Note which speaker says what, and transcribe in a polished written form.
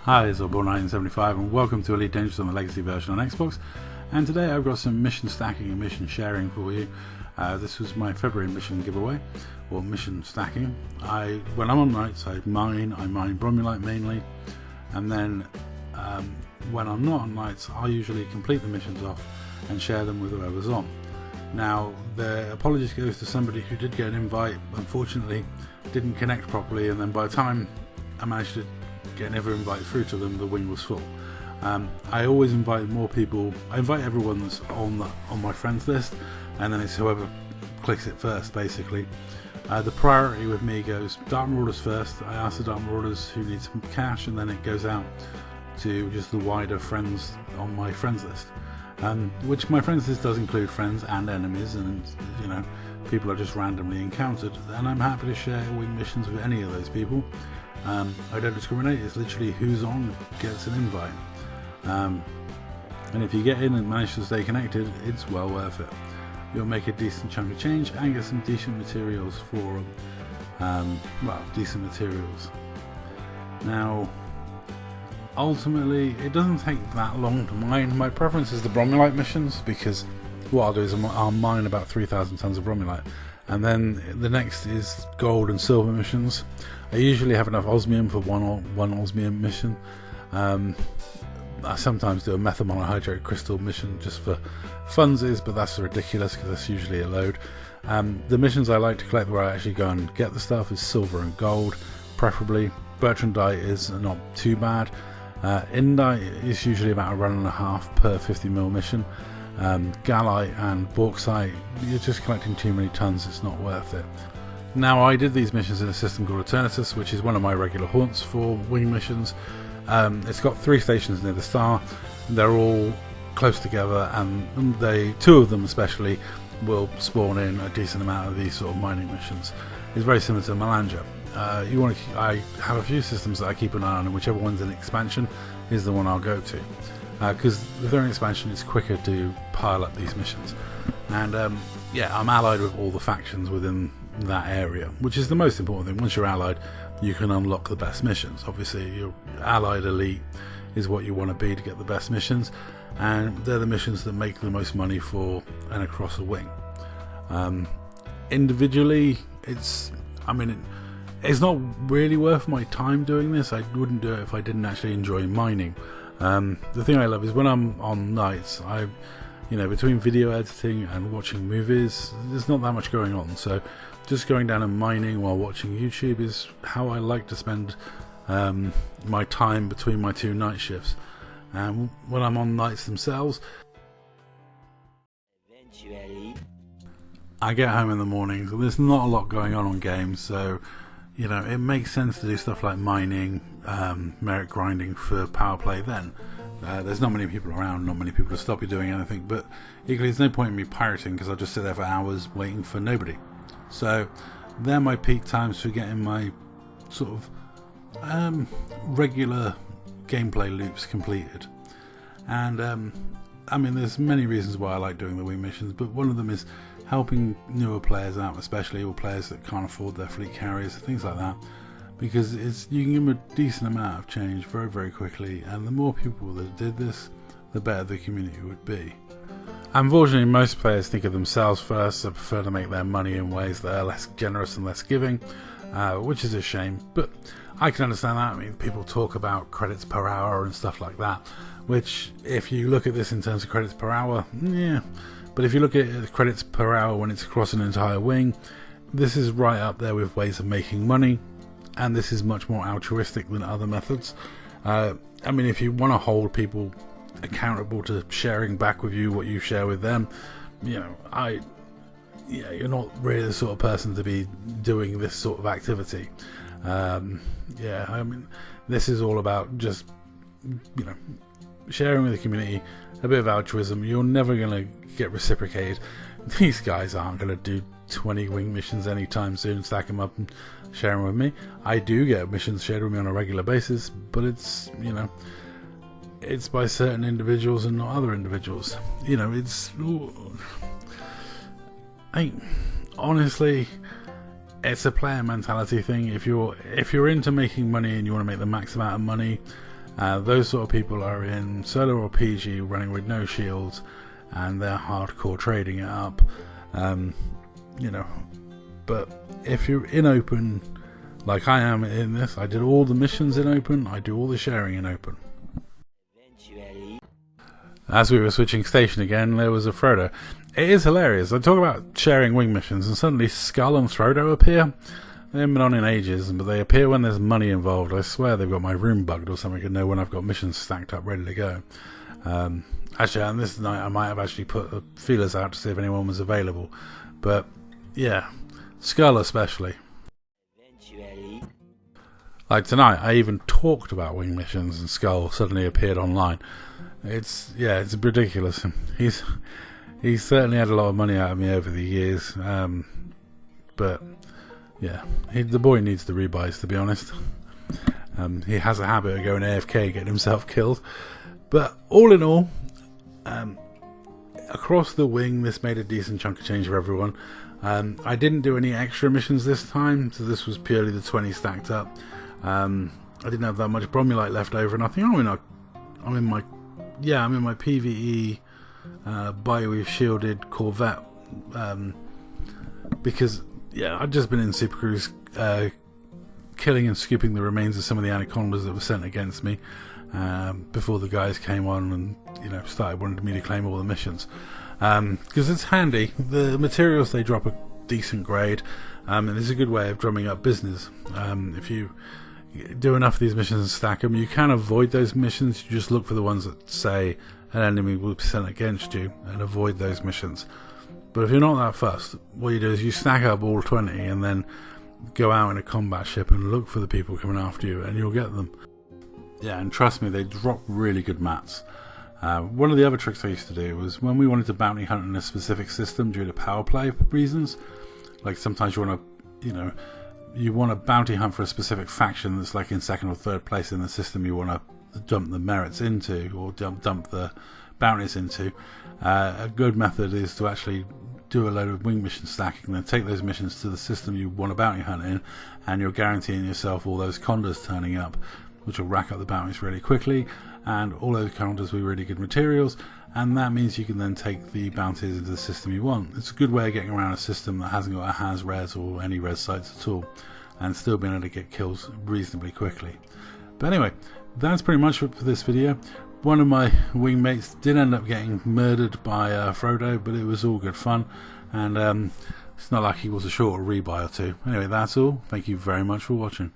Speaker 1: Hi, it's Orbor1975 and welcome to Elite Dangerous on the Legacy version on Xbox. And today I've got some mission stacking and mission sharing for you. This was my February mission giveaway, or mission stacking. When I'm on nights, I mine Bromulite mainly, and then when I'm not on nights, I usually complete the missions off and share them with whoever's on. Now, the apologies goes to somebody who did get an invite, unfortunately didn't connect properly, and then by the time I managed to get every invite through to them, the wing was full. I always invite more people. I invite everyone that's on my friends list, and then it's whoever clicks it first, basically. The priority with me goes Dark Marauders first. I ask the Dark Marauders who need some cash, and then it goes out to just the wider friends on my friends list. Which my friends list does include friends and enemies, and people are just randomly encountered, and I'm happy to share wing missions with any of those people. I don't discriminate, it's literally who's on gets an invite. And if you get in and manage to stay connected, it's well worth it. You'll make a decent chunk of change and get some decent materials for decent materials. Now, ultimately, it doesn't take that long to mine. My preference is the Bromulite missions, because what I'll do is I'll mine about 3,000 tons of Bromulite, and then the next is gold and silver missions. I usually have enough osmium for one osmium mission. I sometimes do a methyl monohydrate crystal mission just for funsies, but that's ridiculous because that's usually a load. The missions I like to collect where I actually go and get the stuff is silver and gold, preferably. Bertrandite is not too bad. Indite is usually about a run and a half per 50mm mission. Gallite and bauxite, you're just collecting too many tons, it's not worth it. Now, I did these missions in a system called Eternatus, which is one of my regular haunts for wing missions. It's got 3 stations near the star. They're all close together, and two of them especially will spawn in a decent amount of these sort of mining missions. It's very similar to Malanja. I have a few systems that I keep an eye on, and whichever one's an expansion is the one I'll go to. Because if they're an expansion, it's quicker to pile up these missions. And I'm allied with all the factions within that area, which is the most important thing. Once you're allied, you can unlock the best missions. Obviously, your allied elite is what you want to be to get the best missions, and they're the missions that make the most money for and across a wing. Individually, it's not really worth my time doing this. I wouldn't do it if I didn't actually enjoy mining. The thing I love is when I'm on nights, between video editing and watching movies, there's not that much going on, so just going down and mining while watching YouTube is how I like to spend my time between my 2 night shifts. And when I'm on nights themselves, I get home in the morning, so there's not a lot going on games, so it makes sense to do stuff like mining, merit grinding for power play then. There's not many people around, not many people to stop you doing anything, but equally there's no point in me pirating because I'll just sit there for hours waiting for nobody. So they're my peak times for getting my sort of regular gameplay loops completed. And there's many reasons why I like doing the wing missions, but one of them is helping newer players out, especially, or players that can't afford their fleet carriers, things like that, because you can give them a decent amount of change very, very quickly, and the more people that did this, the better the community would be. Unfortunately, most players think of themselves first, so prefer to make their money in ways that are less generous and less giving, which is a shame, but I can understand that. People talk about credits per hour and stuff like that, which, if you look at this in terms of credits per hour, yeah. But if you look at credits per hour when it's across an entire wing, this is right up there with ways of making money, and this is much more altruistic than other methods. If you want to hold people accountable to sharing back with you what you share with them, you're not really the sort of person to be doing this sort of activity. This is all about just sharing with the community, a bit of altruism. You're never going to get reciprocated. These guys aren't going to do 20 wing missions anytime soon, stack them up and share them with me. I do get missions shared with me on a regular basis, but it's by certain individuals and not other individuals. Honestly, it's a player mentality thing. If you're into making money and you want to make the max amount of money, Those sort of people are in solo or PG, running with no shields, and they're hardcore trading it up. You know, but if you're in open, like I am in this, I did all the missions in open, I do all the sharing in open. As we were switching station again, there was a Frodo. It is hilarious. I talk about sharing wing missions, and suddenly Skull and Frodo appear. They haven't been on in ages, but they appear when there's money involved. I swear they've got my room bugged or something, and know when I've got missions stacked up ready to go. Actually, on this night, I might have actually put feelers out to see if anyone was available. But yeah, Skull especially. Like tonight, I even talked about wing missions, and Skull suddenly appeared online. It's ridiculous. He's certainly had a lot of money out of me over the years, but yeah, the boy needs the rebuys, to be honest. He has a habit of going AFK, getting himself killed. But all in all, across the wing, this made a decent chunk of change for everyone. I didn't do any extra missions this time, so this was purely the 20 stacked up. I didn't have that much Bromulite left over, and I think I'm in my PvE Bioweave shielded Corvette, because I'd just been in Super Cruise killing and scooping the remains of some of the anacondas that were sent against me before the guys came on and started wanting me to claim all the missions, because it's handy. The materials they drop are decent grade, and it's a good way of drumming up business. If you do enough of these missions and stack them, you can avoid those missions. You just look for the ones that say an enemy will be sent against you and avoid those missions. But if you're not that fussed, what you do is you stack up all 20 and then go out in a combat ship and look for the people coming after you, and you'll get them. Yeah, and trust me, they drop really good mats. One of the other tricks I used to do was when we wanted to bounty hunt in a specific system due to power play reasons, like sometimes you want to bounty hunt for a specific faction that's like in second or third place in the system you want to dump the merits into, or dump the bounties into. A good method is to actually do a load of wing mission stacking and then take those missions to the system you want to bounty hunt in, and you're guaranteeing yourself all those condas turning up, which will rack up the bounties really quickly, and all those condas with really good materials, and that means you can then take the bounties into the system you want. It's a good way of getting around a system that hasn't got a has-res or any res sites at all, and still being able to get kills reasonably quickly. But anyway, that's pretty much it for this video. One of my wingmates did end up getting murdered by Frodo, but it was all good fun, and it's not like he was a short rebuy or two. Anyway, that's all. Thank you very much for watching.